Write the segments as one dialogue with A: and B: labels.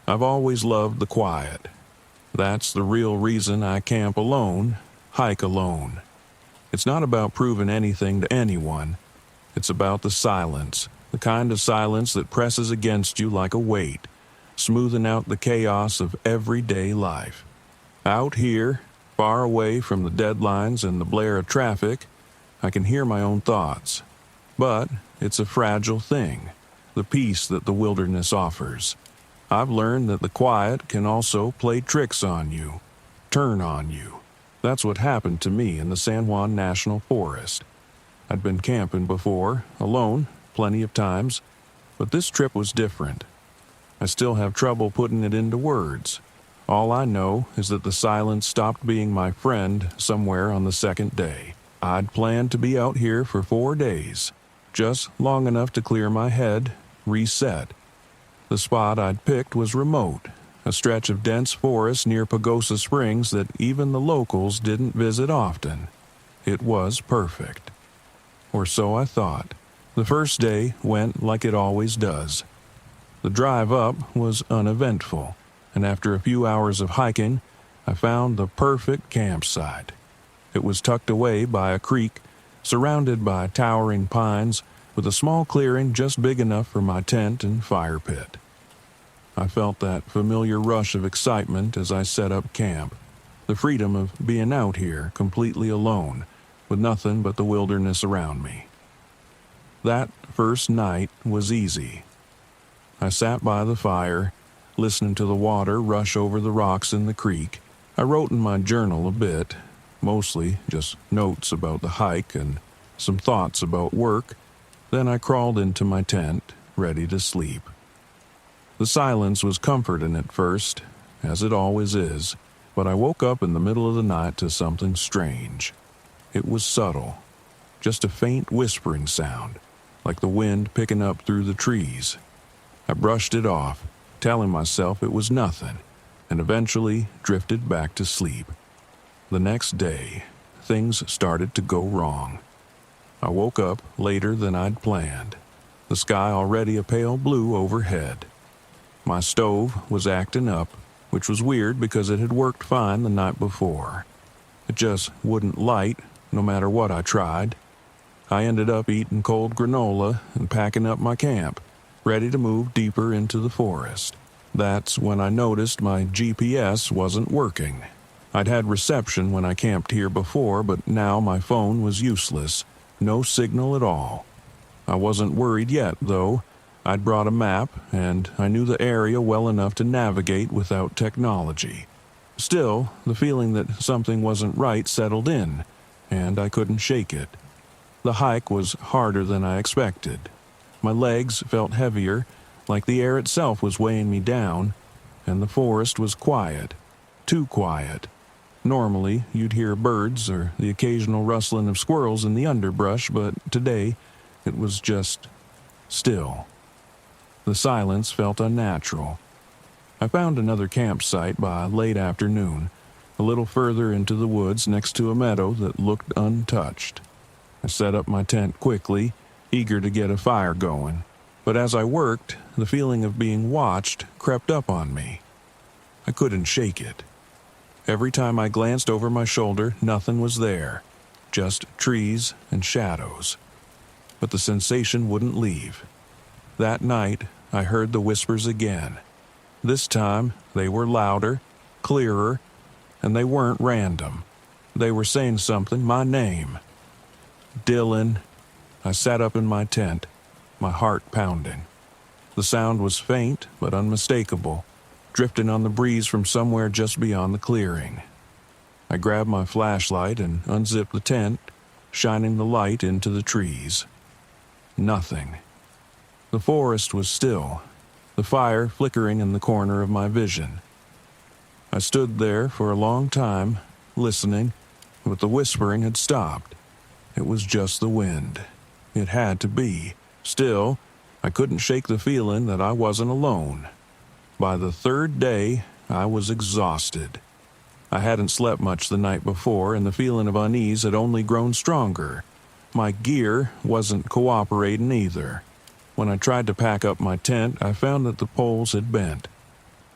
A: I've always loved the quiet. That's the real reason I camp alone, hike alone. It's not about proving anything to anyone. It's about the silence, the kind of silence that presses against you like a weight, smoothing out the chaos of everyday life. Out here, far away from the deadlines and the blare of traffic, I can hear my own thoughts. But it's a fragile thing, the peace that the wilderness offers. I've learned that the quiet can also play tricks on you, turn on you. That's what happened to me in the San Juan National Forest. I'd been camping before, alone, plenty of times, but this trip was different. I still have trouble putting it into words. All I know is that the silence stopped being my friend somewhere on the second day. I'd planned to be out here for 4 days, just long enough to clear my head, reset. The spot I'd picked was remote, a stretch of dense forest near Pagosa Springs that even the locals didn't visit often. It was perfect. Or so I thought. The first day went like it always does. The drive up was uneventful, and after a few hours of hiking, I found the perfect campsite. It was tucked away by a creek, surrounded by towering pines, with a small clearing just big enough for my tent and fire pit. I felt that familiar rush of excitement as I set up camp, the freedom of being out here completely alone, with nothing but the wilderness around me. That first night was easy. I sat by the fire, listening to the water rush over the rocks in the creek. I wrote in my journal a bit, mostly just notes about the hike and some thoughts about work. Then I crawled into my tent, ready to sleep. The silence was comforting at first, as it always is, but I woke up in the middle of the night to something strange. It was subtle, just a faint whispering sound, like the wind picking up through the trees. I brushed it off, telling myself it was nothing, and eventually drifted back to sleep. The next day, things started to go wrong. I woke up later than I'd planned, the sky already a pale blue overhead. My stove was acting up, which was weird because it had worked fine the night before. It just wouldn't light, no matter what I tried. I ended up eating cold granola and packing up my camp, ready to move deeper into the forest. That's when I noticed my GPS wasn't working. I'd had reception when I camped here before, but now my phone was useless. No signal at all. I wasn't worried yet, though. I'd brought a map, and I knew the area well enough to navigate without technology. Still, the feeling that something wasn't right settled in, and I couldn't shake it. The hike was harder than I expected. My legs felt heavier, like the air itself was weighing me down, and the forest was quiet. Too quiet. Normally, you'd hear birds or the occasional rustling of squirrels in the underbrush, but today, it was just still. The silence felt unnatural. I found another campsite by late afternoon, a little further into the woods next to a meadow that looked untouched. I set up my tent quickly, eager to get a fire going, but as I worked, the feeling of being watched crept up on me. I couldn't shake it. Every time I glanced over my shoulder, nothing was there, just trees and shadows. But the sensation wouldn't leave. That night, I heard the whispers again. This time, they were louder, clearer, and they weren't random. They were saying something, my name. Dylan. I sat up in my tent, my heart pounding. The sound was faint but unmistakable, drifting on the breeze from somewhere just beyond the clearing. I grabbed my flashlight and unzipped the tent, shining the light into the trees. Nothing. The forest was still, the fire flickering in the corner of my vision. I stood there for a long time, listening, but the whispering had stopped. It was just the wind. It had to be. Still, I couldn't shake the feeling that I wasn't alone. By the third day, I was exhausted. I hadn't slept much the night before, and the feeling of unease had only grown stronger. My gear wasn't cooperating either. When I tried to pack up my tent, I found that the poles had bent.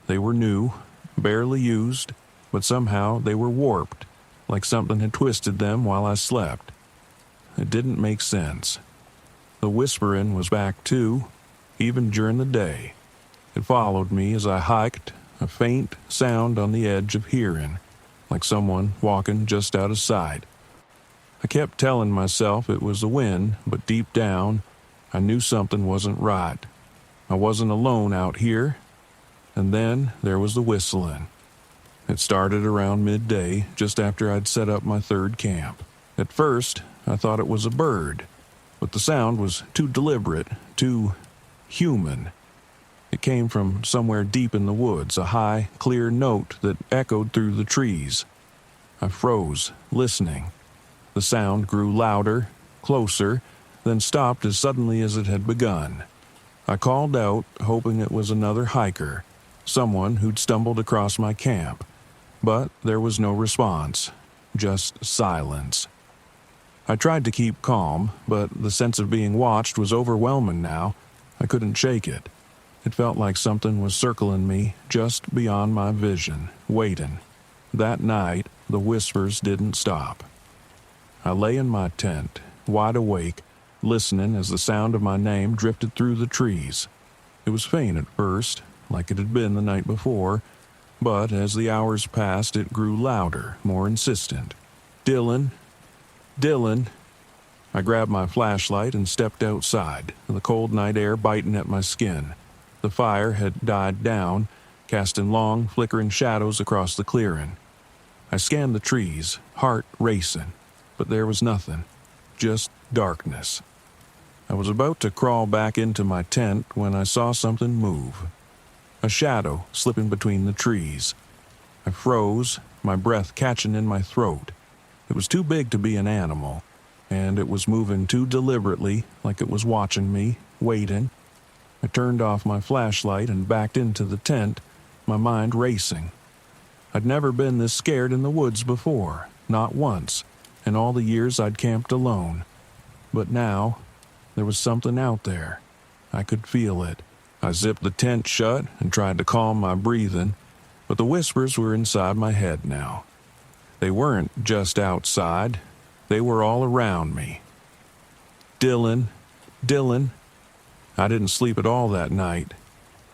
A: They were new, barely used, but somehow they were warped, like something had twisted them while I slept. It didn't make sense. The whispering was back too, even during the day. It followed me as I hiked, a faint sound on the edge of hearing, like someone walking just out of sight. I kept telling myself it was the wind, but deep down, I knew something wasn't right. I wasn't alone out here. And then there was the whistling. It started around midday, just after I'd set up my third camp. At first, I thought it was a bird, but the sound was too deliberate, too human. It came from somewhere deep in the woods, a high, clear note that echoed through the trees. I froze, listening. The sound grew louder, closer, then stopped as suddenly as it had begun. I called out, hoping it was another hiker, someone who'd stumbled across my camp. But there was no response, just silence. I tried to keep calm, but the sense of being watched was overwhelming now. I couldn't shake it. It felt like something was circling me just beyond my vision, waiting. That night, the whispers didn't stop. I lay in my tent, wide awake, listening as the sound of my name drifted through the trees. It was faint at first, like it had been the night before, but as the hours passed, it grew louder, more insistent. Dylan, Dylan. I grabbed my flashlight and stepped outside, the cold night air biting at my skin. The fire had died down, casting long, flickering shadows across the clearing. I scanned the trees, heart racing, but there was nothing, just darkness. I was about to crawl back into my tent when I saw something move. A shadow slipping between the trees. I froze, my breath catching in my throat. It was too big to be an animal, and it was moving too deliberately, like it was watching me, waiting. I turned off my flashlight and backed into the tent, my mind racing. I'd never been this scared in the woods before, not once, in all the years I'd camped alone. But now, there was something out there. I could feel it. I zipped the tent shut and tried to calm my breathing, but the whispers were inside my head now. They weren't just outside, they were all around me. Dylan, Dylan. I didn't sleep at all that night.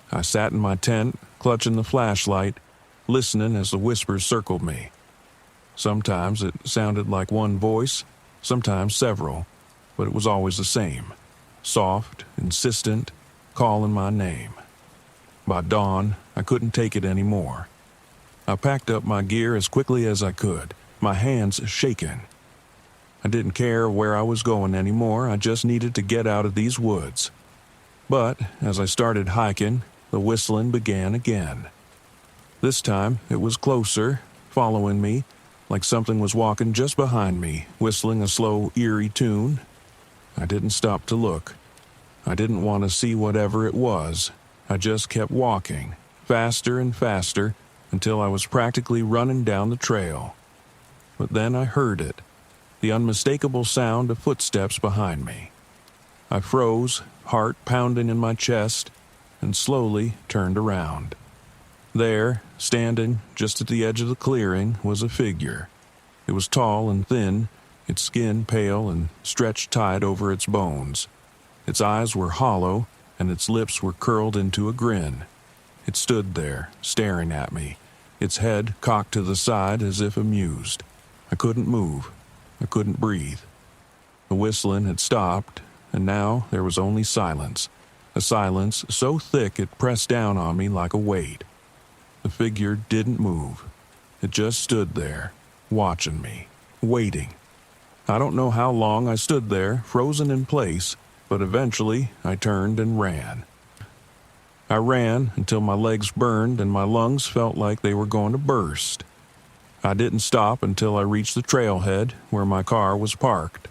A: I sat in my tent, clutching the flashlight, listening as the whispers circled me. Sometimes it sounded like one voice, sometimes several, but it was always the same. Soft, insistent, calling my name. By dawn, I couldn't take it anymore. I packed up my gear as quickly as I could, my hands shaking. I didn't care where I was going anymore, I just needed to get out of these woods. But as I started hiking, the whistling began again. This time, it was closer, following me, like something was walking just behind me, whistling a slow, eerie tune. I didn't stop to look. I didn't want to see whatever it was. I just kept walking, faster and faster, until I was practically running down the trail. But then I heard it, the unmistakable sound of footsteps behind me. I froze, heart pounding in my chest, and slowly turned around. There, standing just at the edge of the clearing, was a figure. It was tall and thin, its skin pale and stretched tight over its bones. Its eyes were hollow, and its lips were curled into a grin. It stood there, staring at me, its head cocked to the side as if amused. I couldn't move. I couldn't breathe. The whistling had stopped, and now there was only silence, a silence so thick it pressed down on me like a weight. The figure didn't move. It just stood there, watching me, waiting. I don't know how long I stood there, frozen in place, but eventually I turned and ran. I ran until my legs burned and my lungs felt like they were going to burst. I didn't stop until I reached the trailhead where my car was parked.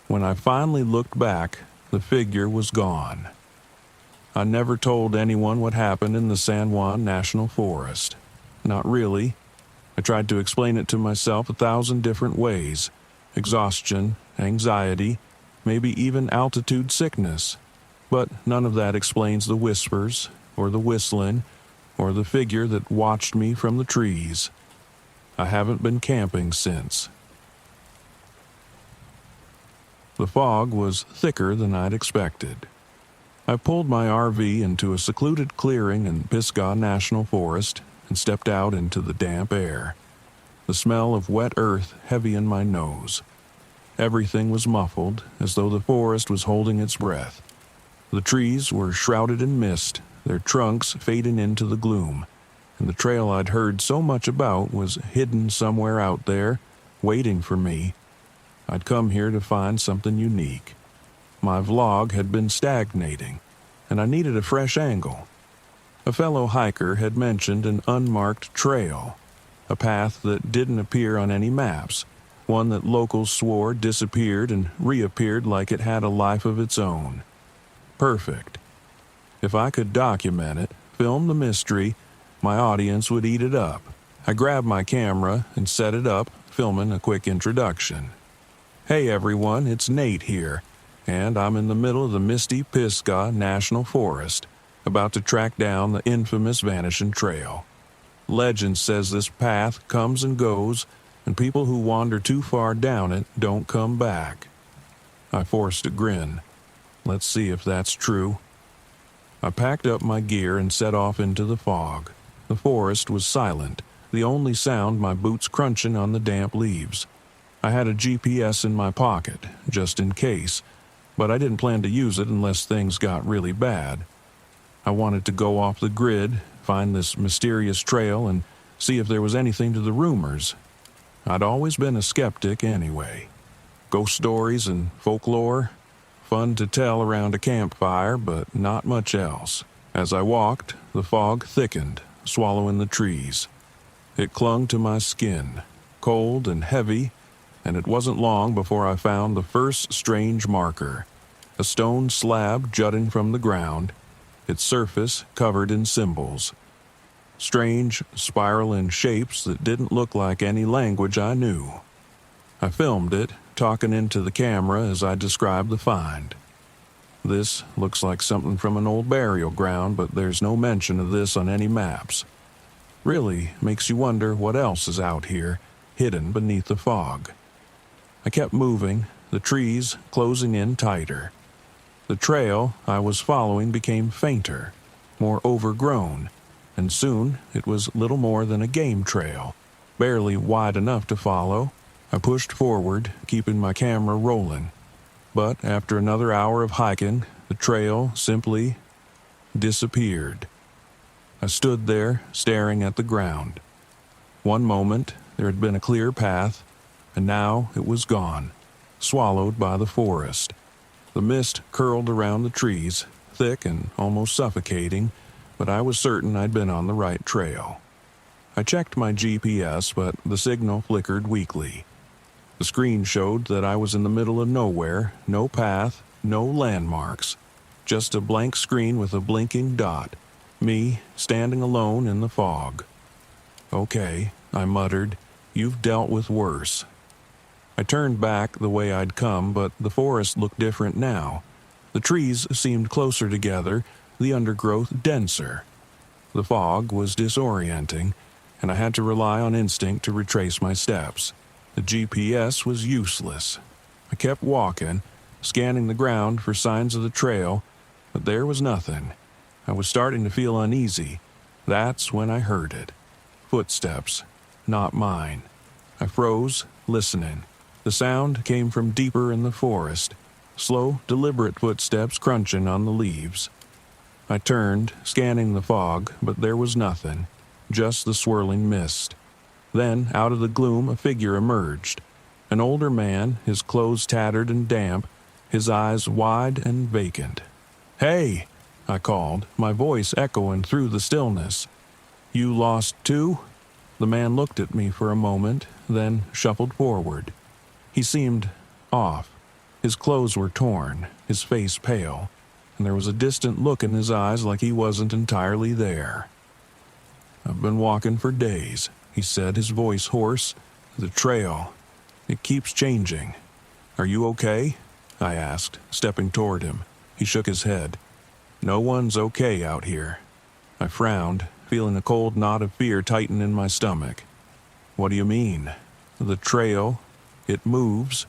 A: When I finally looked back, the figure was gone. I never told anyone what happened in the San Juan National Forest. Not really. I tried to explain it to myself 1,000 different ways. Exhaustion, anxiety, maybe even altitude sickness. But none of that explains the whispers, or the whistling, or the figure that watched me from the trees. I haven't been camping since. The fog was thicker than I'd expected. I pulled my RV into a secluded clearing in Pisgah National Forest and stepped out into the damp air. The smell of wet earth heavy in my nose. Everything was muffled, as though the forest was holding its breath. The trees were shrouded in mist, their trunks fading into the gloom, and the trail I'd heard so much about was hidden somewhere out there, waiting for me. I'd come here to find something unique. My vlog had been stagnating, and I needed a fresh angle. A fellow hiker had mentioned an unmarked trail, a path that didn't appear on any maps, one that locals swore disappeared and reappeared like it had a life of its own. Perfect. If I could document it, film the mystery, my audience would eat it up. I grabbed my camera and set it up, filming a quick introduction. Hey everyone, it's Nate here, and I'm in the middle of the misty Pisgah National Forest, about to track down the infamous Vanishing Trail. Legend says this path comes and goes, and people who wander too far down it don't come back. I forced a grin. Let's see if that's true. I packed up my gear and set off into the fog. The forest was silent, the only sound my boots crunching on the damp leaves. I had a GPS in my pocket, just in case, but I didn't plan to use it unless things got really bad. I wanted to go off the grid, find this mysterious trail, and see if there was anything to the rumors. I'd always been a skeptic anyway. Ghost stories and folklore, fun to tell around a campfire, but not much else. As I walked, the fog thickened, swallowing the trees. It clung to my skin, cold and heavy, and it wasn't long before I found the first strange marker, a stone slab jutting from the ground, its surface covered in symbols. Strange, spiraling shapes that didn't look like any language I knew. I filmed it, talking into the camera as I described the find. This looks like something from an old burial ground, but there's no mention of this on any maps. Really makes you wonder what else is out here, hidden beneath the fog. I kept moving, the trees closing in tighter. The trail I was following became fainter, more overgrown, and soon it was little more than a game trail, barely wide enough to follow. I pushed forward, keeping my camera rolling. But after another hour of hiking, the trail simply disappeared. I stood there, staring at the ground. One moment, there had been a clear path, and now it was gone, swallowed by the forest. The mist curled around the trees, thick and almost suffocating, but I was certain I'd been on the right trail. I checked my GPS, but the signal flickered weakly. The screen showed that I was in the middle of nowhere, no path, no landmarks, just a blank screen with a blinking dot, me standing alone in the fog. Okay, I muttered, you've dealt with worse. I turned back the way I'd come, but the forest looked different now. The trees seemed closer together, the undergrowth denser. The fog was disorienting, and I had to rely on instinct to retrace my steps. The GPS was useless. I kept walking, scanning the ground for signs of the trail, but there was nothing. I was starting to feel uneasy. That's when I heard it. Footsteps, not mine. I froze, listening. The sound came from deeper in the forest, slow, deliberate footsteps crunching on the leaves. I turned, scanning the fog, but there was nothing, just the swirling mist. Then, out of the gloom, a figure emerged. An older man, his clothes tattered and damp, his eyes wide and vacant. "Hey!" I called, my voice echoing through the stillness. "You lost too?" The man looked at me for a moment, then shuffled forward. He seemed off. His clothes were torn, his face pale, and there was a distant look in his eyes like he wasn't entirely there. "I've been walking for days," he said, his voice hoarse. "The trail, it keeps changing. Are you okay?" I asked, stepping toward him. He shook his head. "No one's okay out here." I frowned, feeling a cold knot of fear tighten in my stomach. What do you mean? The trail, it moves.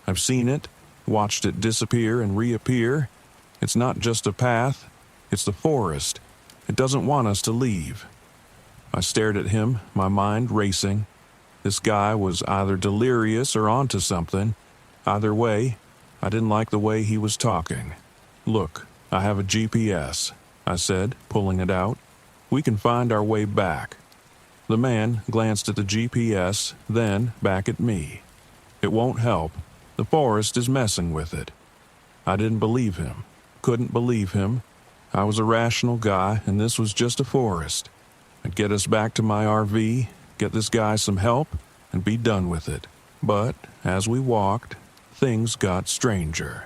A: I've seen it, watched it disappear and reappear. It's not just a path, it's the forest. It doesn't want us to leave. I stared at him, my mind racing. This guy was either delirious or onto something. Either way, I didn't like the way he was talking. Look, I have a GPS, I said, pulling it out. We can find our way back. The man glanced at the GPS, then back at me. It won't help. The forest is messing with it. I didn't believe him. Couldn't believe him. I was a rational guy, and this was just a forest. I'd get us back to my RV, get this guy some help, and be done with it. But as we walked, things got stranger.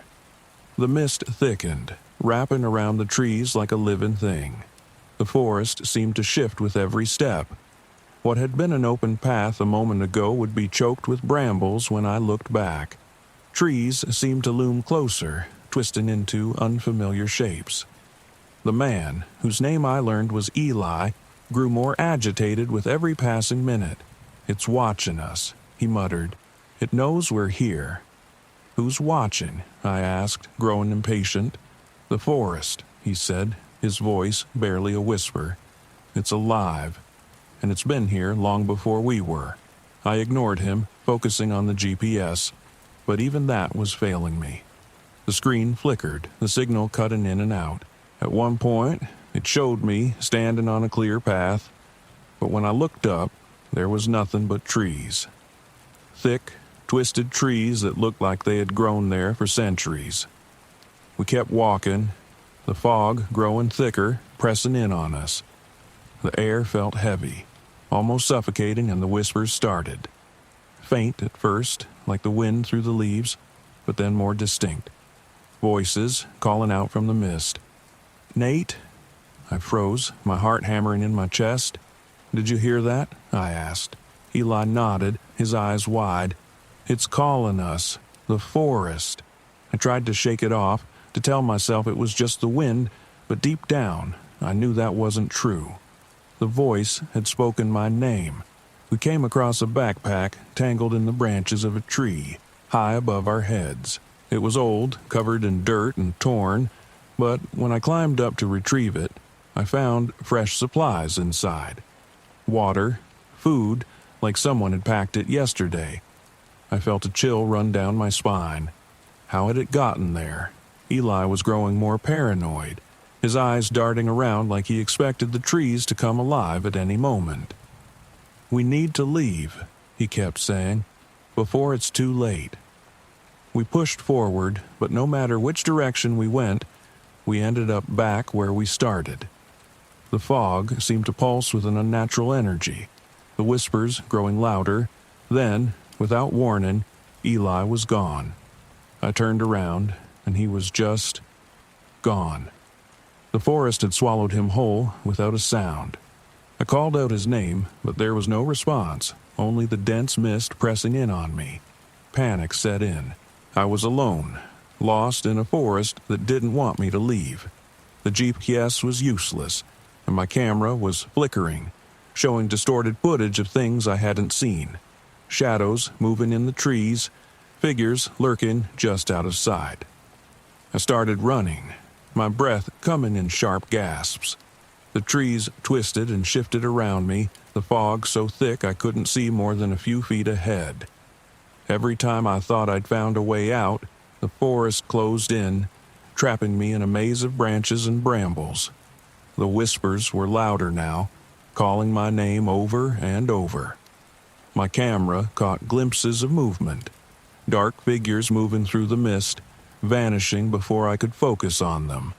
A: The mist thickened, wrapping around the trees like a living thing. The forest seemed to shift with every step. What had been an open path a moment ago would be choked with brambles when I looked back. Trees seemed to loom closer, twisting into unfamiliar shapes. The man, whose name I learned was Eli, grew more agitated with every passing minute. "It's watching us," he muttered. "It knows we're here." "Who's watching?" I asked, growing impatient. "The forest," he said, his voice barely a whisper. "It's alive, and it's been here long before we were." I ignored him, focusing on the GPS, but even that was failing me. The screen flickered, the signal cutting in and out. At one point, it showed me standing on a clear path, but when I looked up, there was nothing but trees. Thick, twisted trees that looked like they had grown there for centuries. We kept walking, the fog growing thicker, pressing in on us. The air felt heavy, almost suffocating, and the whispers started. Faint at first, like the wind through the leaves, but then more distinct. Voices calling out from the mist. "Nate?" I froze, my heart hammering in my chest. "Did you hear that?" I asked. Eli nodded, his eyes wide. "It's calling us. The forest." I tried to shake it off, to tell myself it was just the wind, but deep down, I knew that wasn't true. The voice had spoken my name. We came across a backpack tangled in the branches of a tree, high above our heads. It was old, covered in dirt and torn, but when I climbed up to retrieve it, I found fresh supplies inside. Water, food, like someone had packed it yesterday. I felt a chill run down my spine. How had it gotten there? Eli was growing more paranoid, his eyes darting around like he expected the trees to come alive at any moment. "We need to leave," he kept saying, "before it's too late." We pushed forward, but no matter which direction we went, we ended up back where we started. The fog seemed to pulse with an unnatural energy, the whispers growing louder. Then, without warning, Eli was gone. I turned around, and he was just gone. The forest had swallowed him whole without a sound. I called out his name, but there was no response, only the dense mist pressing in on me. Panic set in. I was alone, lost in a forest that didn't want me to leave. The GPS was useless, and my camera was flickering, showing distorted footage of things I hadn't seen. Shadows moving in the trees, figures lurking just out of sight. I started running, my breath coming in sharp gasps. The trees twisted and shifted around me, the fog so thick I couldn't see more than a few feet ahead. Every time I thought I'd found a way out, the forest closed in, trapping me in a maze of branches and brambles. The whispers were louder now, calling my name over and over. My camera caught glimpses of movement, dark figures moving through the mist, vanishing before I could focus on them.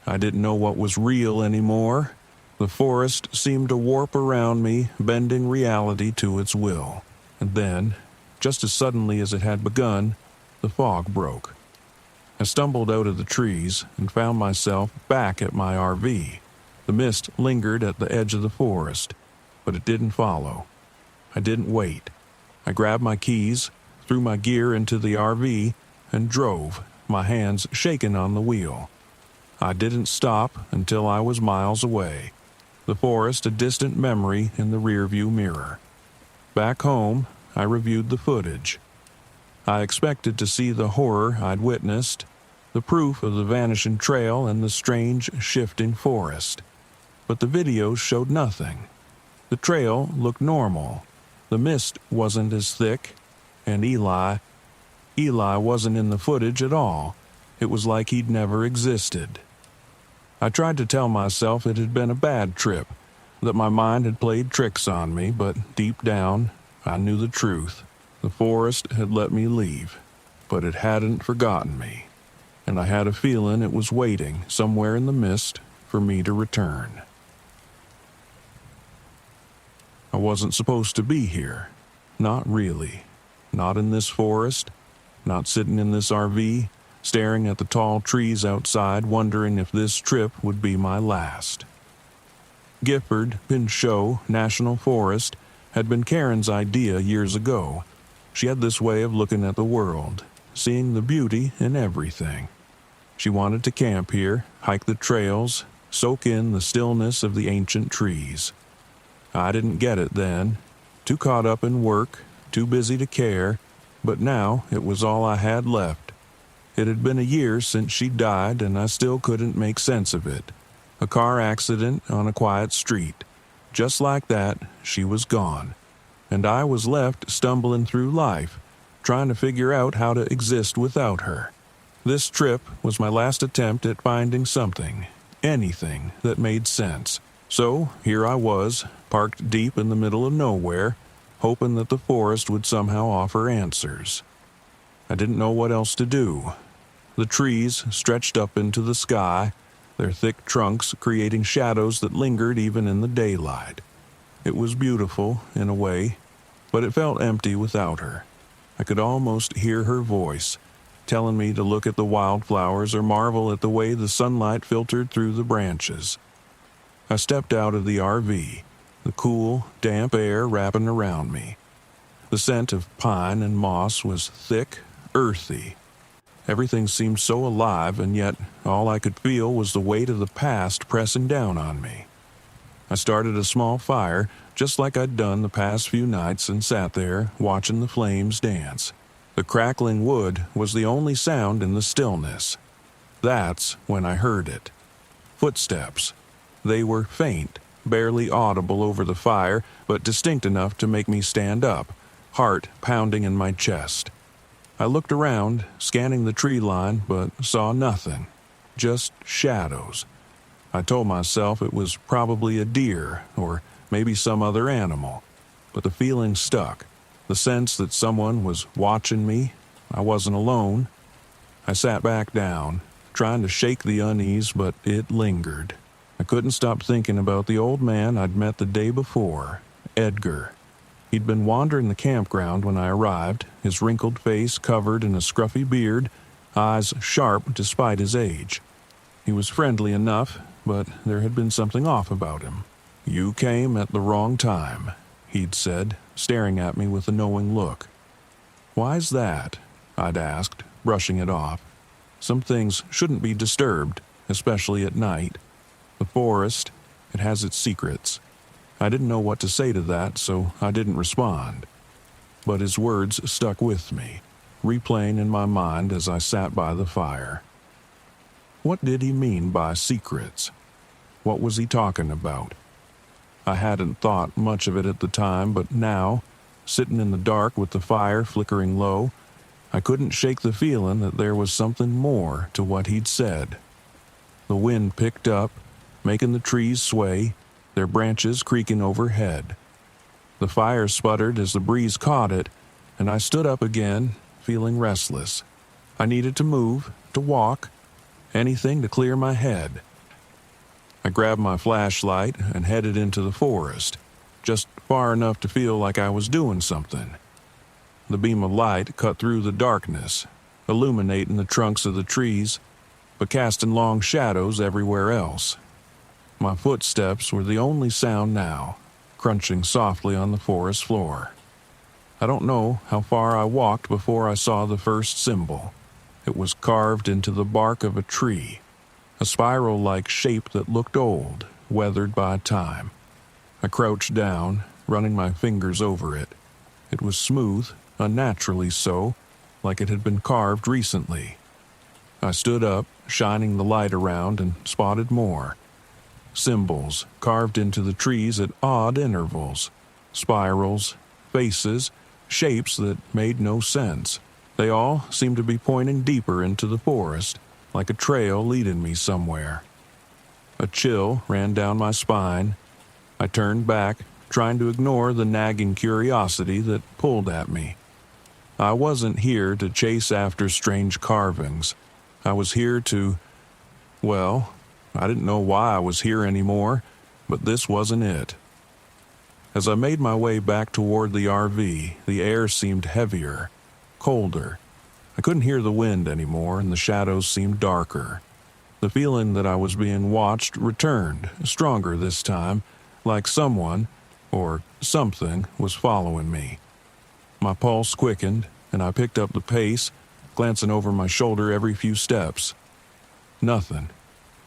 A: I didn't know what was real anymore. The forest seemed to warp around me, bending reality to its will. And then, just as suddenly as it had begun, the fog broke. I stumbled out of the trees and found myself back at my RV. The mist lingered at the edge of the forest, but it didn't follow. I didn't wait. I grabbed my keys, threw my gear into the RV, and drove, my hands shaking on the wheel. I didn't stop until I was miles away. the forest a distant memory in the rearview mirror. Back home, I reviewed the footage. I expected to see the horror I'd witnessed, the proof of the vanishing trail and the strange, shifting forest. But the videos showed nothing. The trail looked normal. The mist wasn't as thick, and Eli wasn't in the footage at all. It was like he'd never existed. I tried to tell myself it had been a bad trip, that my mind had played tricks on me, but deep down, I knew the truth. The forest had let me leave, but it hadn't forgotten me, and I had a feeling it was waiting somewhere in the mist for me to return. I wasn't supposed to be here. Not really. Not in this forest. Not sitting in this RV, staring at the tall trees outside, wondering if this trip would be my last. Gifford Pinchot National Forest had been Karen's idea years ago. She had this way of looking at the world, seeing the beauty in everything. She wanted to camp here, hike the trails, soak in the stillness of the ancient trees. I didn't get it then, too caught up in work, too busy to care, but now it was all I had left. It had been a year since she died, and I still couldn't make sense of it. A car accident on a quiet street. Just like that, she was gone. And I was left stumbling through life, trying to figure out how to exist without her. This trip was my last attempt at finding something, anything that made sense. So here I was, parked deep in the middle of nowhere, hoping that the forest would somehow offer answers. I didn't know what else to do. The trees stretched up into the sky, their thick trunks creating shadows that lingered even in the daylight. It was beautiful, in a way, but it felt empty without her. I could almost hear her voice, telling me to look at the wildflowers or marvel at the way the sunlight filtered through the branches. I stepped out of the RV, the cool, damp air wrapping around me. The scent of pine and moss was thick, earthy. Everything seemed so alive, and yet all I could feel was the weight of the past pressing down on me. I started a small fire, just like I'd done the past few nights, and sat there, watching the flames dance. The crackling wood was the only sound in the stillness. That's when I heard it. Footsteps. They were faint, barely audible over the fire, but distinct enough to make me stand up, heart pounding in my chest. I looked around, scanning the tree line, but saw nothing. Just shadows. I told myself it was probably a deer, or maybe some other animal. But the feeling stuck. The sense that someone was watching me. I wasn't alone. I sat back down, trying to shake the unease, but it lingered. I couldn't stop thinking about the old man I'd met the day before, Edgar. He'd been wandering the campground when I arrived, his wrinkled face covered in a scruffy beard, eyes sharp despite his age. He was friendly enough, but there had been something off about him. "You came at the wrong time," he'd said, staring at me with a knowing look. "Why's that?" I'd asked, brushing it off. Some things shouldn't be disturbed, especially at night. The forest, it has its secrets. I didn't know what to say to that, so I didn't respond. But his words stuck with me, replaying in my mind as I sat by the fire. What did he mean by secrets? What was he talking about? I hadn't thought much of it at the time, but now, sitting in the dark with the fire flickering low, I couldn't shake the feeling that there was something more to what he'd said. The wind picked up, making the trees sway, their branches creaking overhead. The fire sputtered as the breeze caught it, and I stood up again, feeling restless. I needed to move, to walk, anything to clear my head. I grabbed my flashlight and headed into the forest, just far enough to feel like I was doing something. The beam of light cut through the darkness, illuminating the trunks of the trees, but casting long shadows everywhere else. My footsteps were the only sound now, crunching softly on the forest floor. I don't know how far I walked before I saw the first symbol. It was carved into the bark of a tree, a spiral-like shape that looked old, weathered by time. I crouched down, running my fingers over it. It was smooth, unnaturally so, like it had been carved recently. I stood up, shining the light around, and spotted more. Symbols carved into the trees at odd intervals. Spirals, faces, shapes that made no sense. They all seemed to be pointing deeper into the forest, like a trail leading me somewhere. A chill ran down my spine. I turned back, trying to ignore the nagging curiosity that pulled at me. I wasn't here to chase after strange carvings. I was here to... well, I didn't know why I was here anymore, but this wasn't it. As I made my way back toward the RV, the air seemed heavier, colder. I couldn't hear the wind anymore, and the shadows seemed darker. The feeling that I was being watched returned, stronger this time, like someone, or something, was following me. My pulse quickened, and I picked up the pace, glancing over my shoulder every few steps. Nothing.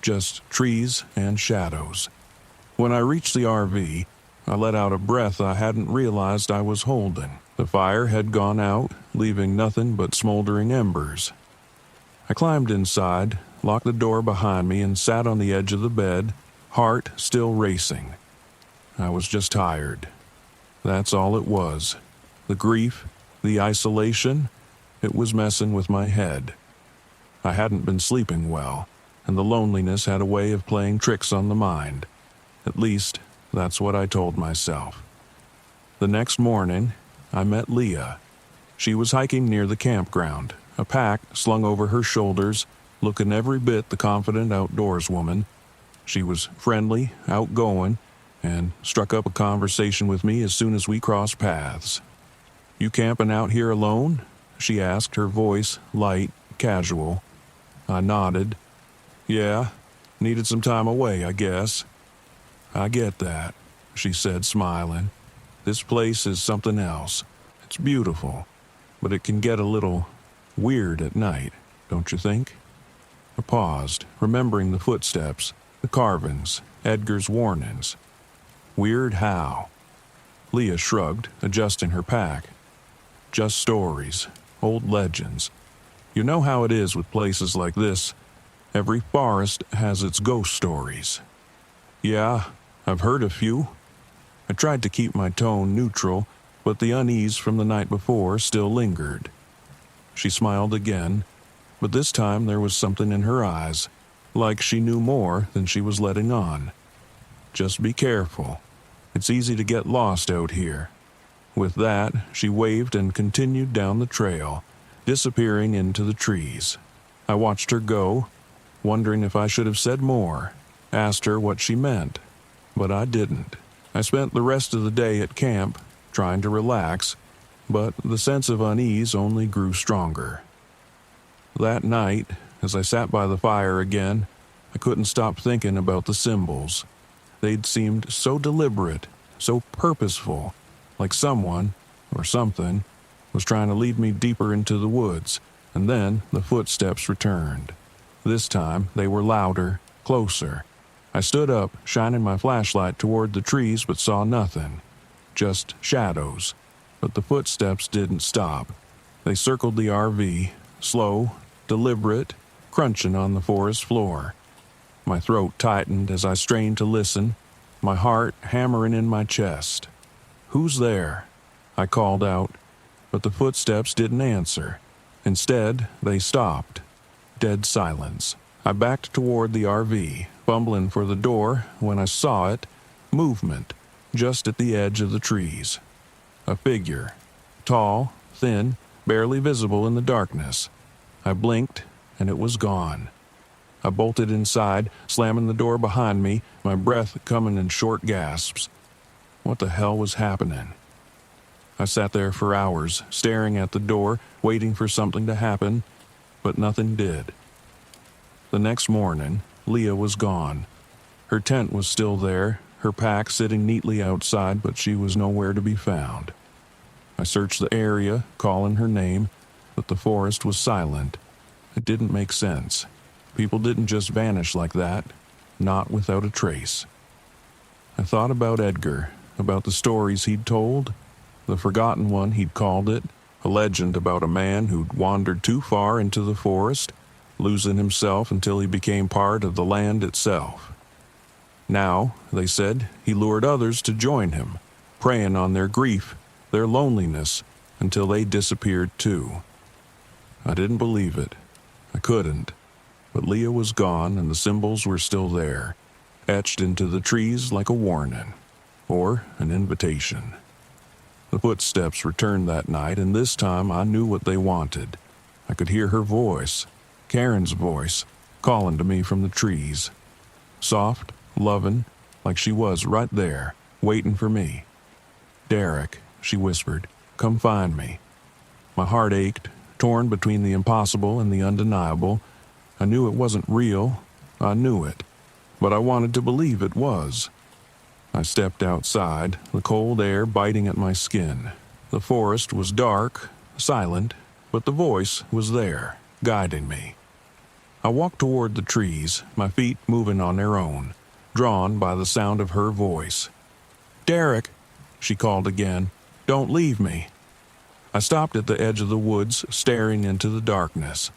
A: Just trees and shadows. When I reached the RV, I let out a breath I hadn't realized I was holding. The fire had gone out, leaving nothing but smoldering embers. I climbed inside, locked the door behind me, and sat on the edge of the bed, heart still racing. I was just tired. That's all it was. The grief, the isolation, it was messing with my head. I hadn't been sleeping well, and the loneliness had a way of playing tricks on the mind. At least, that's what I told myself. The next morning, I met Leah. She was hiking near the campground, a pack slung over her shoulders, looking every bit the confident outdoorswoman. She was friendly, outgoing, and struck up a conversation with me as soon as we crossed paths. "You camping out here alone?" she asked, her voice light, casual. I nodded. "Yeah, needed some time away, I guess." "I get that," she said, smiling. "This place is something else. It's beautiful, but it can get a little weird at night, don't you think?" I paused, remembering the footsteps, the carvings, Edgar's warnings. Weird how? Leah shrugged, adjusting her pack. "Just stories, old legends. You know how it is with places like this. Every forest has its ghost stories." "Yeah, I've heard a few." I tried to keep my tone neutral, but the unease from the night before still lingered. She smiled again, but this time there was something in her eyes, like she knew more than she was letting on. "Just be careful. It's easy to get lost out here." With that, she waved and continued down the trail, disappearing into the trees. I watched her go, wondering if I should have said more, asked her what she meant, but I didn't. I spent the rest of the day at camp, trying to relax, but the sense of unease only grew stronger. That night, as I sat by the fire again, I couldn't stop thinking about the symbols. They'd seemed so deliberate, so purposeful, like someone, or something, was trying to lead me deeper into the woods, and then the footsteps returned. This time, they were louder, closer. I stood up, shining my flashlight toward the trees, but saw nothing. Just shadows. But the footsteps didn't stop. They circled the RV, slow, deliberate, crunching on the forest floor. My throat tightened as I strained to listen, my heart hammering in my chest. "Who's there?" I called out, but the footsteps didn't answer. Instead, they stopped. Dead silence. I backed toward the RV, fumbling for the door when I saw it, movement, just at the edge of the trees. A figure, tall, thin, barely visible in the darkness. I blinked, and it was gone. I bolted inside, slamming the door behind me, my breath coming in short gasps. What the hell was happening? I sat there for hours, staring at the door, waiting for something to happen, but nothing did. The next morning, Leah was gone. Her tent was still there, her pack sitting neatly outside, but she was nowhere to be found. I searched the area, calling her name, but the forest was silent. It didn't make sense. People didn't just vanish like that, not without a trace. I thought about Edgar, about the stories he'd told, the forgotten one he'd called it, a legend about a man who'd wandered too far into the forest, losing himself until he became part of the land itself. Now, they said, he lured others to join him, preying on their grief, their loneliness, until they disappeared too. I didn't believe it. I couldn't. But Leah was gone and the symbols were still there, etched into the trees like a warning, or an invitation. The footsteps returned that night, and this time I knew what they wanted. I could hear her voice, Karen's voice, calling to me from the trees. Soft, loving, like she was right there, waiting for me. "Derek," she whispered, "come find me." My heart ached, torn between the impossible and the undeniable. I knew it wasn't real. I knew it. But I wanted to believe it was. I stepped outside, the cold air biting at my skin. The forest was dark, silent, but the voice was there, guiding me. I walked toward the trees, my feet moving on their own, drawn by the sound of her voice. "Derek," she called again, "don't leave me." I stopped at the edge of the woods, staring into the darkness.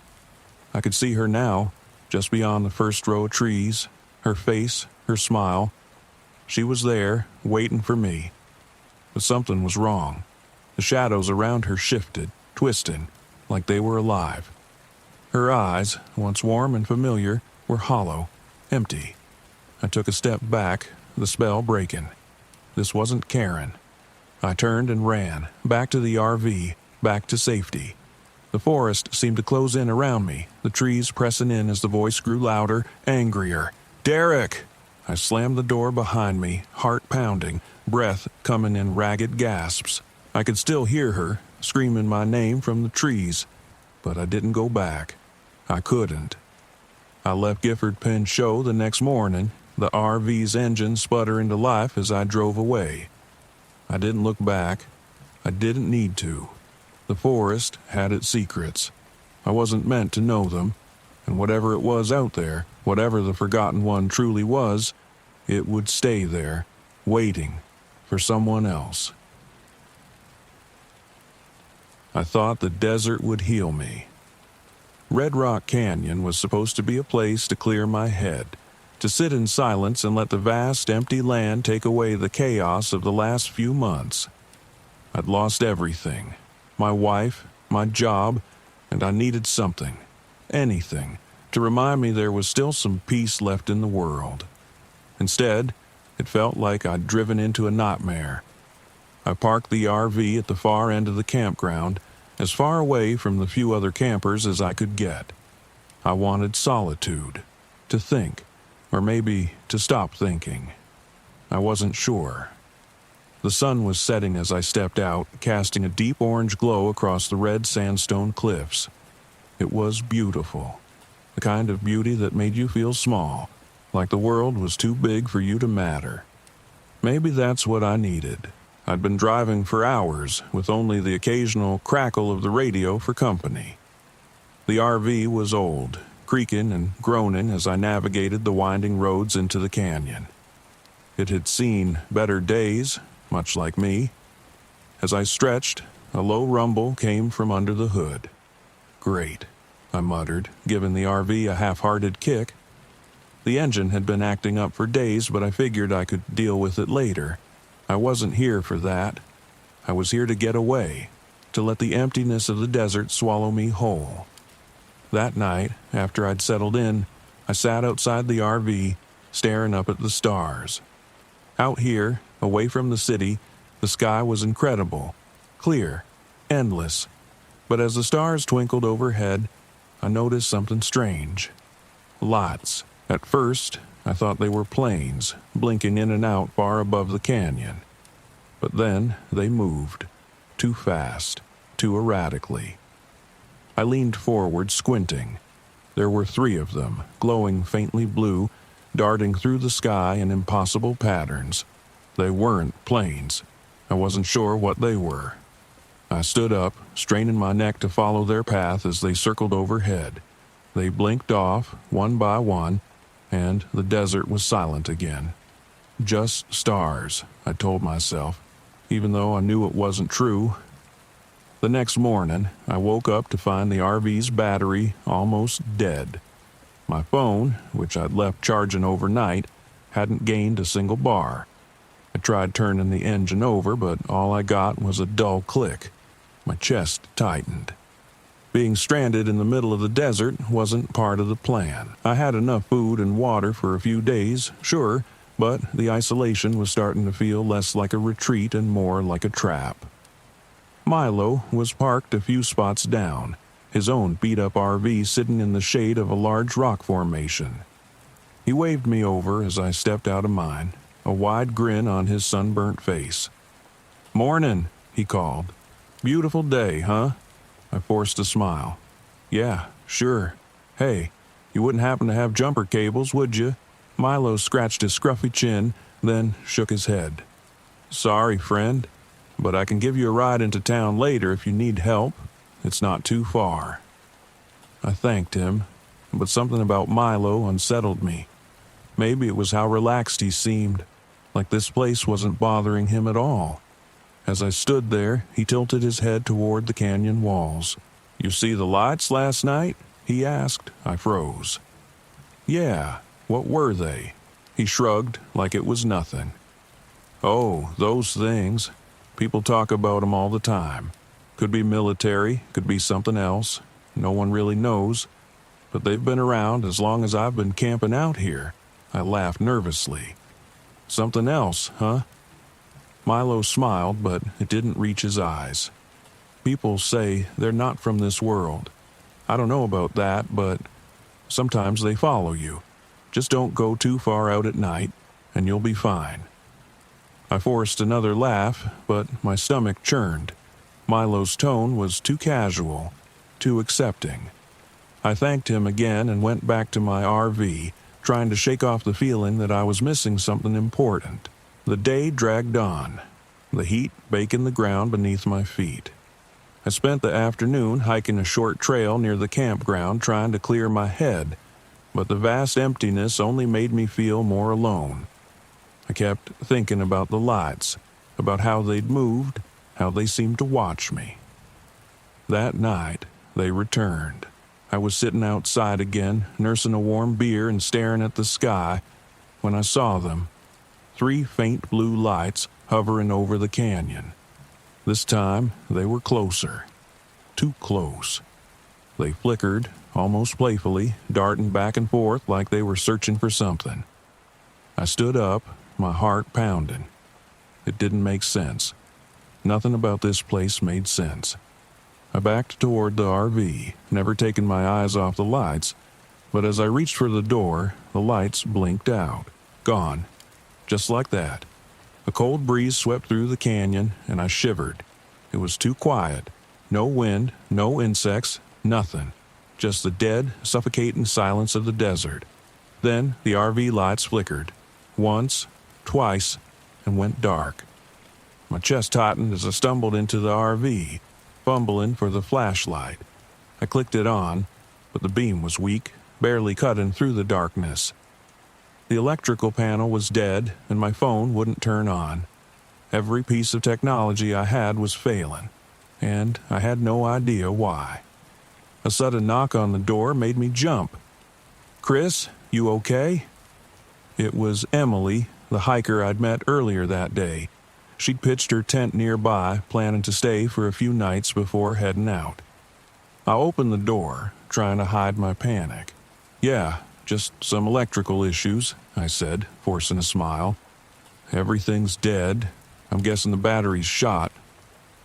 A: I could see her now, just beyond the first row of trees, her face, her smile. She was there, waiting for me. But something was wrong. The shadows around her shifted, twisting, like they were alive. Her eyes, once warm and familiar, were hollow, empty. I took a step back, the spell breaking. This wasn't Karen. I turned and ran, back to the RV, back to safety. The forest seemed to close in around me, the trees pressing in as the voice grew louder, angrier. "Derek!" I slammed the door behind me, heart pounding, breath coming in ragged gasps. I could still hear her, screaming my name from the trees, but I didn't go back. I couldn't. I left Gifford Penn Show the next morning, the RV's engine sputtering to life as I drove away. I didn't look back. I didn't need to. The forest had its secrets. I wasn't meant to know them, and whatever it was out there, whatever the forgotten one truly was, it would stay there, waiting for someone else. I thought the desert would heal me. Red Rock Canyon was supposed to be a place to clear my head, to sit in silence and let the vast, empty land take away the chaos of the last few months. I'd lost everything. My wife, my job, and I needed something, anything, to remind me there was still some peace left in the world. Instead, it felt like I'd driven into a nightmare. I parked the RV at the far end of the campground, as far away from the few other campers as I could get. I wanted solitude, to think, or maybe to stop thinking. I wasn't sure. The sun was setting as I stepped out, casting a deep orange glow across the red sandstone cliffs. It was beautiful, the kind of beauty that made you feel small, like the world was too big for you to matter. Maybe that's what I needed. I'd been driving for hours, with only the occasional crackle of the radio for company. The RV was old, creaking and groaning as I navigated the winding roads into the canyon. It had seen better days, much like me. As I stretched, a low rumble came from under the hood. "Great," I muttered, giving the RV a half-hearted kick. The engine had been acting up for days, but I figured I could deal with it later. I wasn't here for that. I was here to get away, to let the emptiness of the desert swallow me whole. That night, after I'd settled in, I sat outside the RV, staring up at the stars. Out here, away from the city, the sky was incredible, clear, endless. But as the stars twinkled overhead, I noticed something strange. Lights. At first, I thought they were planes, blinking in and out far above the canyon. But then they moved, too fast, too erratically. I leaned forward, squinting. There were 3 of them, glowing faintly blue, darting through the sky in impossible patterns. They weren't planes. I wasn't sure what they were. I stood up, straining my neck to follow their path as they circled overhead. They blinked off, one by one, and the desert was silent again. Just stars, I told myself, even though I knew it wasn't true. The next morning, I woke up to find the RV's battery almost dead. My phone, which I'd left charging overnight, hadn't gained a single bar. I tried turning the engine over, but all I got was a dull click. My chest tightened. Being stranded in the middle of the desert wasn't part of the plan. I had enough food and water for a few days, sure, but the isolation was starting to feel less like a retreat and more like a trap. Milo was parked a few spots down, his own beat-up RV sitting in the shade of a large rock formation. He waved me over as I stepped out of mine, a wide grin on his sunburnt face. "Morning," he called. "Beautiful day, huh?" I forced a smile. "Yeah, sure. Hey, you wouldn't happen to have jumper cables, would you?" Milo scratched his scruffy chin, then shook his head. "Sorry, friend, but I can give you a ride into town later if you need help. It's not too far." I thanked him, but something about Milo unsettled me. Maybe it was how relaxed he seemed, like this place wasn't bothering him at all. As I stood there, he tilted his head toward the canyon walls. "You see the lights last night?" he asked. I froze. "Yeah, what were they?" He shrugged like it was nothing. "Oh, those things. People talk about them all the time. Could be military, could be something else. No one really knows. But they've been around as long as I've been camping out here." I laughed nervously. "Something else, huh?" Milo smiled, but it didn't reach his eyes. "People say they're not from this world. I don't know about that, but sometimes they follow you. Just don't go too far out at night, and you'll be fine." I forced another laugh, but my stomach churned. Milo's tone was too casual, too accepting. I thanked him again and went back to my RV, trying to shake off the feeling that I was missing something important. The day dragged on, the heat baking the ground beneath my feet. I spent the afternoon hiking a short trail near the campground trying to clear my head, but the vast emptiness only made me feel more alone. I kept thinking about the lights, about how they'd moved, how they seemed to watch me. That night, they returned. I was sitting outside again, nursing a warm beer and staring at the sky, when I saw them. 3 faint blue lights hovering over the canyon. This time, they were closer. Too close. They flickered, almost playfully, darting back and forth like they were searching for something. I stood up, my heart pounding. It didn't make sense. Nothing about this place made sense. I backed toward the RV, never taking my eyes off the lights, but as I reached for the door, the lights blinked out. Gone. Just like that. A cold breeze swept through the canyon, and I shivered. It was too quiet. No wind, no insects, nothing. Just the dead, suffocating silence of the desert. Then the RV lights flickered. Once, twice, and went dark. My chest tightened as I stumbled into the RV, fumbling for the flashlight. I clicked it on, but the beam was weak, barely cutting through the darkness. The electrical panel was dead, and my phone wouldn't turn on. Every piece of technology I had was failing, and I had no idea why. A sudden knock on the door made me jump. "Chris, you okay?" It was Emily, the hiker I'd met earlier that day. She'd pitched her tent nearby, planning to stay for a few nights before heading out. I opened the door, trying to hide my panic. "Yeah, just some electrical issues," I said, forcing a smile. "Everything's dead. I'm guessing the battery's shot."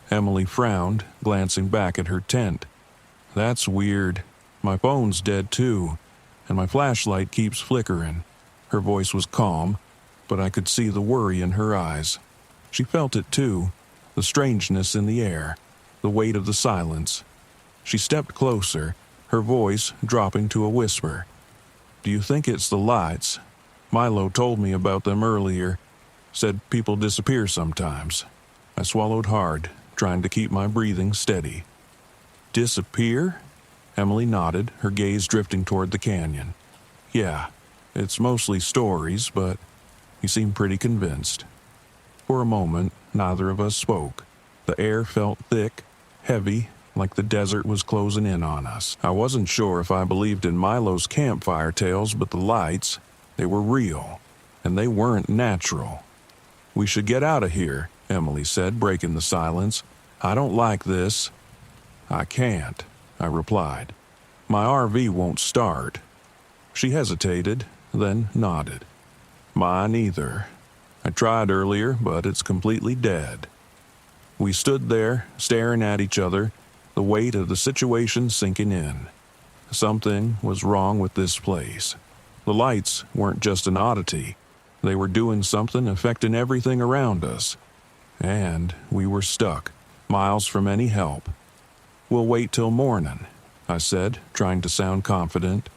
A: Emily frowned, glancing back at her tent. "That's weird. My phone's dead too, and my flashlight keeps flickering." Her voice was calm, but I could see the worry in her eyes. She felt it too, the strangeness in the air, the weight of the silence. She stepped closer, her voice dropping to a whisper. "Do you think it's the lights? Milo told me about them earlier. Said people disappear sometimes." I swallowed hard, trying to keep my breathing steady. "Disappear?" Emily nodded, her gaze drifting toward the canyon. "Yeah, it's mostly stories, but He seemed pretty convinced. For a moment, neither of us spoke. The air felt thick, heavy, like the desert was closing in on us. I wasn't sure if I believed in Milo's campfire tales, but the lights, they were real, and they weren't natural. "We should get out of here," Emily said, breaking the silence. "I don't like this." "I can't," I replied. "My RV won't start." She hesitated, then nodded. "Mine either. I tried earlier, but it's completely dead." We stood there, staring at each other, the weight of the situation sinking in. Something was wrong with this place. The lights weren't just an oddity. They were doing something affecting everything around us. And we were stuck, miles from any help. "We'll wait till morning," I said, trying to sound confident.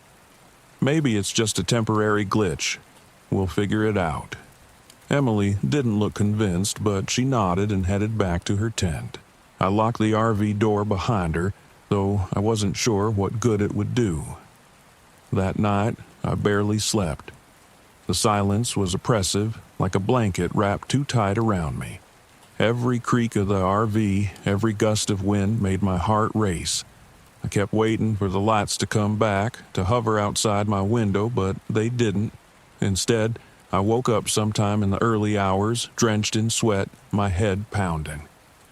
A: "Maybe it's just a temporary glitch. We'll figure it out." Emily didn't look convinced, but she nodded and headed back to her tent. I locked the RV door behind her, though I wasn't sure what good it would do. That night, I barely slept. The silence was oppressive, like a blanket wrapped too tight around me. Every creak of the RV, every gust of wind made my heart race. I kept waiting for the lights to come back, to hover outside my window, but they didn't. Instead, I woke up sometime in the early hours, drenched in sweat, my head pounding.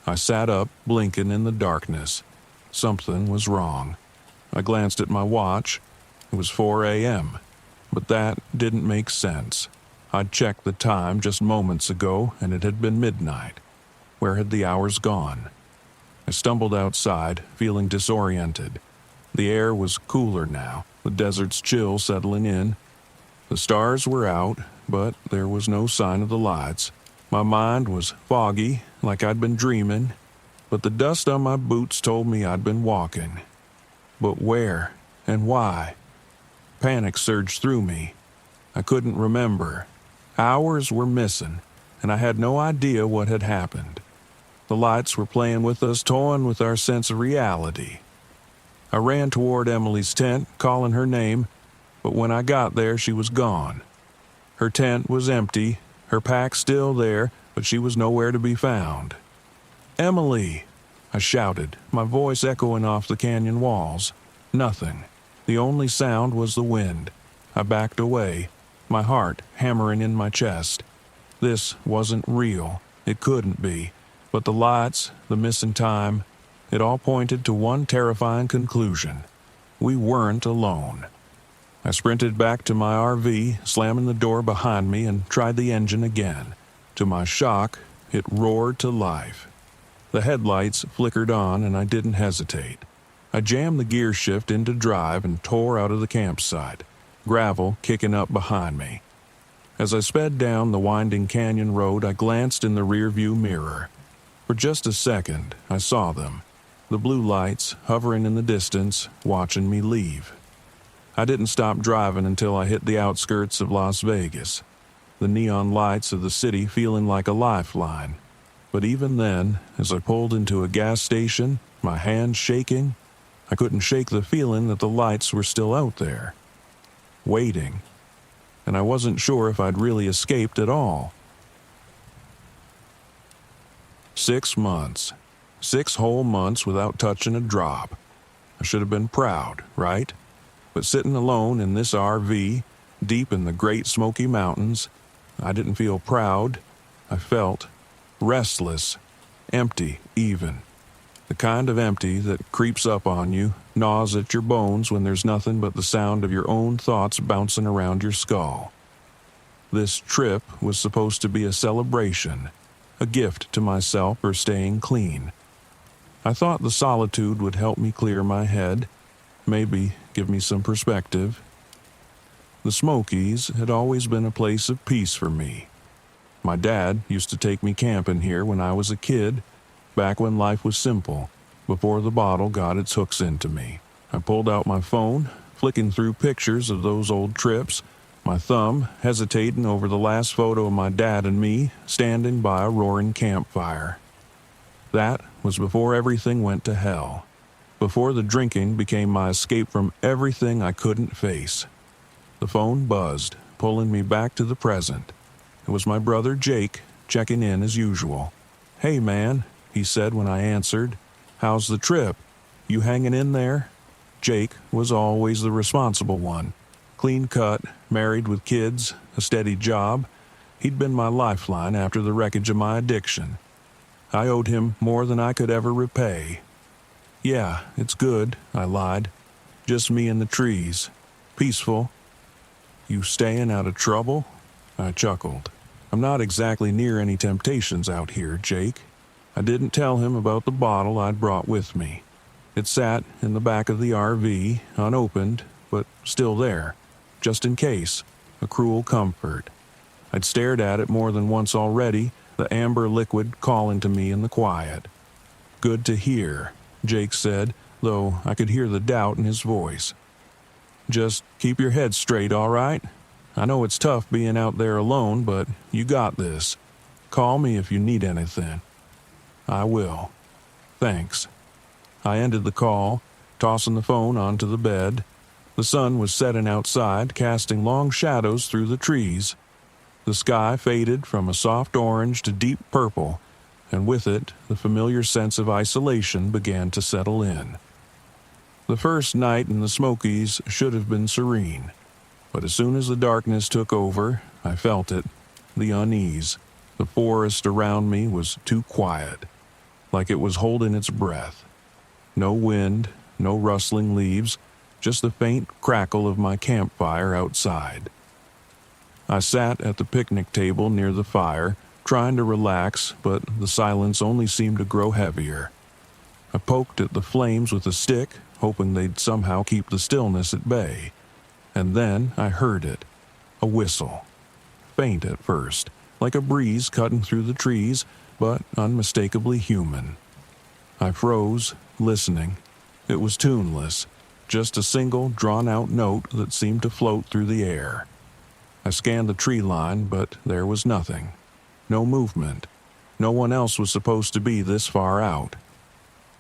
A: I sat up, blinking in the darkness. Something was wrong. I glanced at my watch. It was 4 a.m., but that didn't make sense. I'd checked the time just moments ago, and it had been midnight. Where had the hours gone? I stumbled outside, feeling disoriented. The air was cooler now, the desert's chill settling in. The stars were out, but there was no sign of the lights. My mind was foggy, like I'd been dreaming, but the dust on my boots told me I'd been walking. But where and why? Panic surged through me. I couldn't remember. Hours were missing, and I had no idea what had happened. The lights were playing with us, toying with our sense of reality. I ran toward Emily's tent, calling her name, but when I got there, she was gone. Her tent was empty, her pack still there, but she was nowhere to be found. "Emily!" I shouted, my voice echoing off the canyon walls. Nothing. The only sound was the wind. I backed away, my heart hammering in my chest. This wasn't real. It couldn't be. But the lights, the missing time, it all pointed to one terrifying conclusion. We weren't alone. I sprinted back to my RV, slamming the door behind me, and tried the engine again. To my shock, it roared to life. The headlights flickered on, and I didn't hesitate. I jammed the gear shift into drive and tore out of the campsite, gravel kicking up behind me. As I sped down the winding canyon road, I glanced in the rearview mirror. For just a second, I saw them, the blue lights hovering in the distance, watching me leave. I didn't stop driving until I hit the outskirts of Las Vegas, the neon lights of the city feeling like a lifeline. But even then, as I pulled into a gas station, my hands shaking, I couldn't shake the feeling that the lights were still out there, waiting. And I wasn't sure if I'd really escaped at all. 6 months. 6 whole months without touching a drop. I should have been proud, right? But sitting alone in this RV, deep in the Great Smoky Mountains, I didn't feel proud. I felt restless, empty even. The kind of empty that creeps up on you, gnaws at your bones when there's nothing but the sound of your own thoughts bouncing around your skull. This trip was supposed to be a celebration, a gift to myself for staying clean. I thought the solitude would help me clear my head, maybe give me some perspective. The Smokies had always been a place of peace for me. My dad used to take me camping here when I was a kid, back when life was simple, before the bottle got its hooks into me. I pulled out my phone, flicking through pictures of those old trips, my thumb hesitating over the last photo of my dad and me standing by a roaring campfire. That was before everything went to hell, before the drinking became my escape from everything I couldn't face. The phone buzzed, pulling me back to the present. It was my brother Jake, checking in as usual. "Hey, man," he said when I answered. "How's the trip? You hanging in there?" Jake was always the responsible one. Clean cut, married with kids, a steady job. He'd been my lifeline after the wreckage of my addiction. I owed him more than I could ever repay. "Yeah, it's good," I lied. "Just me and the trees. Peaceful." "You staying out of trouble?" I chuckled. "I'm not exactly near any temptations out here, Jake." I didn't tell him about the bottle I'd brought with me. It sat in the back of the RV, unopened, but still there, just in case, a cruel comfort. I'd stared at it more than once already, the amber liquid calling to me in the quiet. "Good to hear," Jake said, though I could hear the doubt in his voice. "Just keep your head straight, all right? I know it's tough being out there alone, but you got this. Call me if you need anything." "I will. Thanks." I ended the call, tossing the phone onto the bed. The sun was setting outside, casting long shadows through the trees. The sky faded from a soft orange to deep purple, and with it, the familiar sense of isolation began to settle in. The first night in the Smokies should have been serene, but as soon as the darkness took over, I felt it, the unease. The forest around me was too quiet, like it was holding its breath. No wind, no rustling leaves, just the faint crackle of my campfire outside. I sat at the picnic table near the fire, trying to relax, but the silence only seemed to grow heavier. I poked at the flames with a stick, hoping they'd somehow keep the stillness at bay. And then I heard it, a whistle. Faint at first, like a breeze cutting through the trees, but unmistakably human. I froze, listening. It was tuneless, just a single drawn-out note that seemed to float through the air. I scanned the tree line, but there was nothing. No movement. No one else was supposed to be this far out.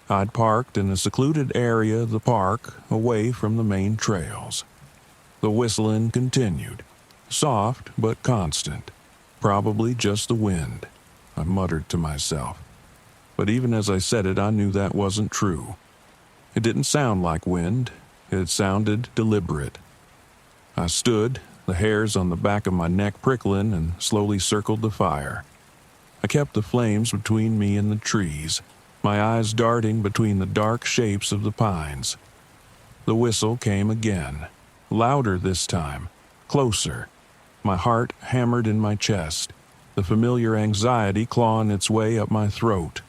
A: I'd parked in a secluded area of the park, away from the main trails. The whistling continued, soft but constant. Probably just the wind, I muttered to myself. But even as I said it, I knew that wasn't true. It didn't sound like wind. It sounded deliberate. I stood, the hairs on the back of my neck prickling, and slowly circled the fire. I kept the flames between me and the trees, my eyes darting between the dark shapes of the pines. The whistle came again, louder this time, closer. My heart hammered in my chest, the familiar anxiety clawing its way up my throat.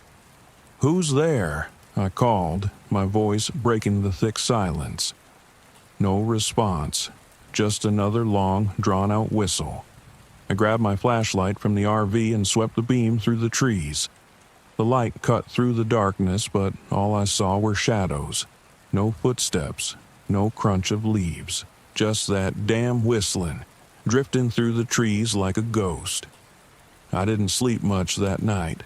A: "Who's there?" I called, my voice breaking the thick silence. No response, just another long, drawn-out whistle. I grabbed my flashlight from the RV and swept the beam through the trees. The light cut through the darkness, but all I saw were shadows. No footsteps, no crunch of leaves, just that damn whistling, drifting through the trees like a ghost. I didn't sleep much that night.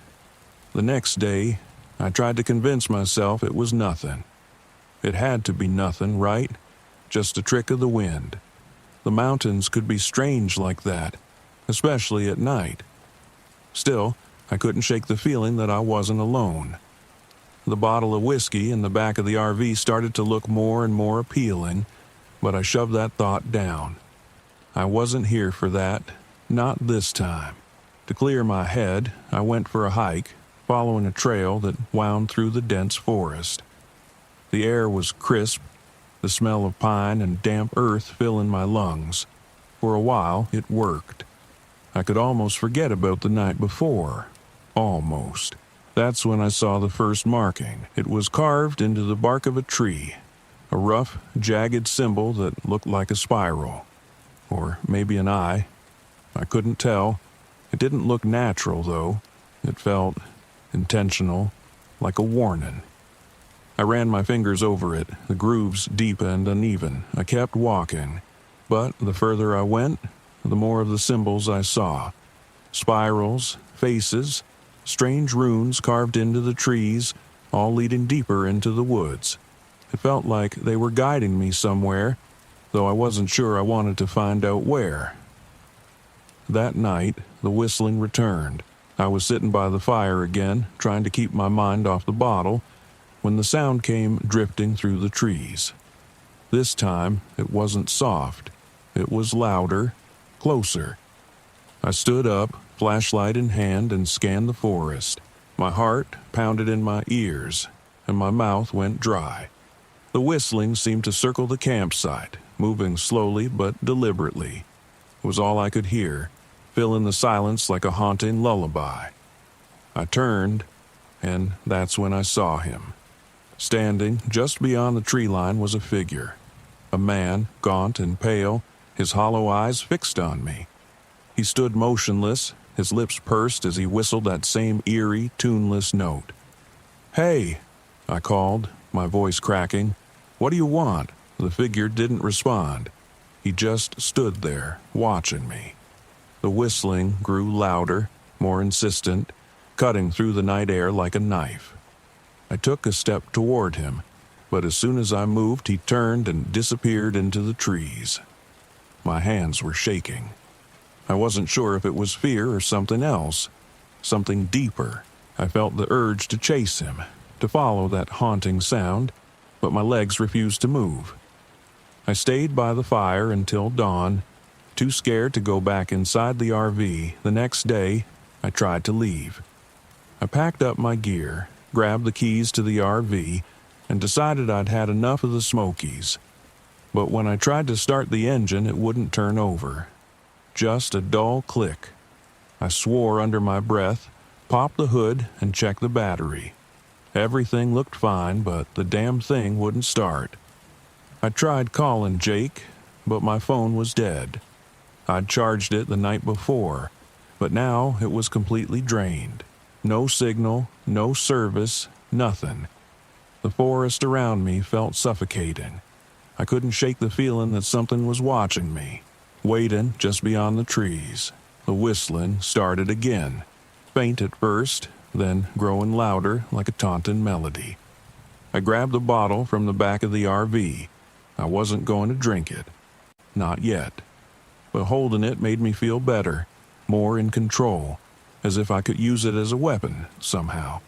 A: The next day, I tried to convince myself it was nothing. It had to be nothing, right? Just a trick of the wind. The mountains could be strange like that, especially at night. Still, I couldn't shake the feeling that I wasn't alone. The bottle of whiskey in the back of the RV started to look more and more appealing, but I shoved that thought down. I wasn't here for that, not this time. To clear my head, I went for a hike, following a trail that wound through the dense forest. The air was crisp, the smell of pine and damp earth filling my lungs. For a while, it worked. I could almost forget about the night before. Almost. That's when I saw the first marking. It was carved into the bark of a tree, a rough, jagged symbol that looked like a spiral. Or maybe an eye. I couldn't tell. It didn't look natural, though. It felt intentional, like a warning. I ran my fingers over it, the grooves deep and uneven. I kept walking, but the further I went, the more of the symbols I saw. Spirals, faces, strange runes carved into the trees, all leading deeper into the woods. It felt like they were guiding me somewhere, though I wasn't sure I wanted to find out where. That night, the whistling returned. I was sitting by the fire again, trying to keep my mind off the bottle, when the sound came drifting through the trees. This time, it wasn't soft. It was louder, closer. I stood up, flashlight in hand, and scanned the forest. My heart pounded in my ears, and my mouth went dry. The whistling seemed to circle the campsite, moving slowly but deliberately. It was all I could hear, filling the silence like a haunting lullaby. I turned, and that's when I saw him. Standing just beyond the tree line was a figure. A man, gaunt and pale, his hollow eyes fixed on me. He stood motionless, his lips pursed as he whistled that same eerie, tuneless note. "Hey," I called, my voice cracking. "What do you want?" The figure didn't respond. He just stood there, watching me. The whistling grew louder, more insistent, cutting through the night air like a knife. I took a step toward him, but as soon as I moved, he turned and disappeared into the trees. My hands were shaking. I wasn't sure if it was fear or something else, something deeper. I felt the urge to chase him, to follow that haunting sound, but my legs refused to move. I stayed by the fire until dawn, too scared to go back inside the RV. The next day, I tried to leave. I packed up my gear, grabbed the keys to the RV, and decided I'd had enough of the Smokies. But when I tried to start the engine, it wouldn't turn over. Just a dull click. I swore under my breath, popped the hood, and checked the battery. Everything looked fine, but the damn thing wouldn't start. I tried calling Jake, but my phone was dead. I'd charged it the night before, but now it was completely drained. No signal, no service, nothing. The forest around me felt suffocating. I couldn't shake the feeling that something was watching me, waiting just beyond the trees. The whistling started again, faint at first, then growing louder like a taunting melody. I grabbed the bottle from the back of the RV. I wasn't going to drink it. Not yet. But holding it made me feel better, more in control, as if I could use it as a weapon somehow.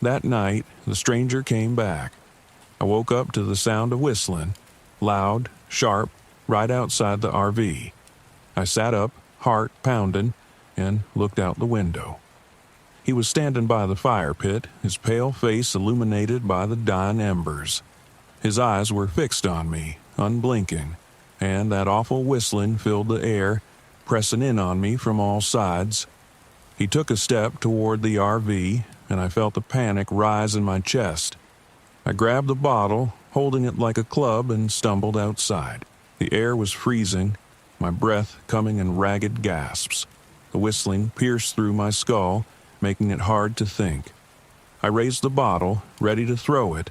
A: That night, the stranger came back. I woke up to the sound of whistling, loud, sharp, right outside the RV. I sat up, heart pounding, and looked out the window. He was standing by the fire pit, his pale face illuminated by the dying embers. His eyes were fixed on me, unblinking, and that awful whistling filled the air, pressing in on me from all sides. He took a step toward the RV, and I felt the panic rise in my chest. I grabbed the bottle, holding it like a club, and stumbled outside. The air was freezing, my breath coming in ragged gasps. The whistling pierced through my skull, making it hard to think. I raised the bottle, ready to throw it,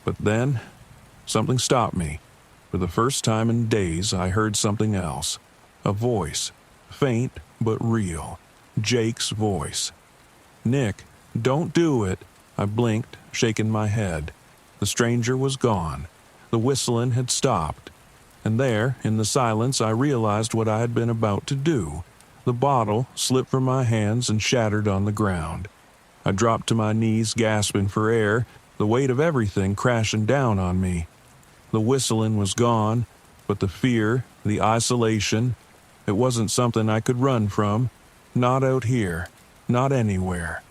A: but then something stopped me. For the first time in days, I heard something else. A voice, faint but real. Jake's voice. "Nick, don't do it." I blinked, shaking my head. The stranger was gone. The whistling had stopped. And there, in the silence, I realized what I had been about to do. The bottle slipped from my hands and shattered on the ground. I dropped to my knees, gasping for air, the weight of everything crashing down on me. The whistling was gone, but the fear, the isolation, it wasn't something I could run from. Not out here, not anywhere.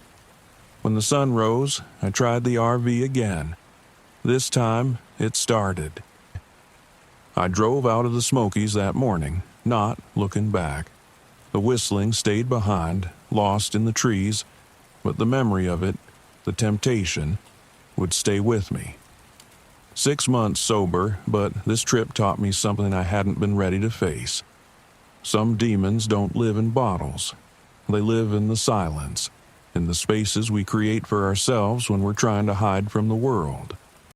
A: When the sun rose, I tried the RV again. This time, it started. I drove out of the Smokies that morning, not looking back. The whistling stayed behind, lost in the trees, but the memory of it, the temptation, would stay with me. 6 months sober, but this trip taught me something I hadn't been ready to face. Some demons don't live in bottles. They live in the silence, in the spaces we create for ourselves when we're trying to hide from the world.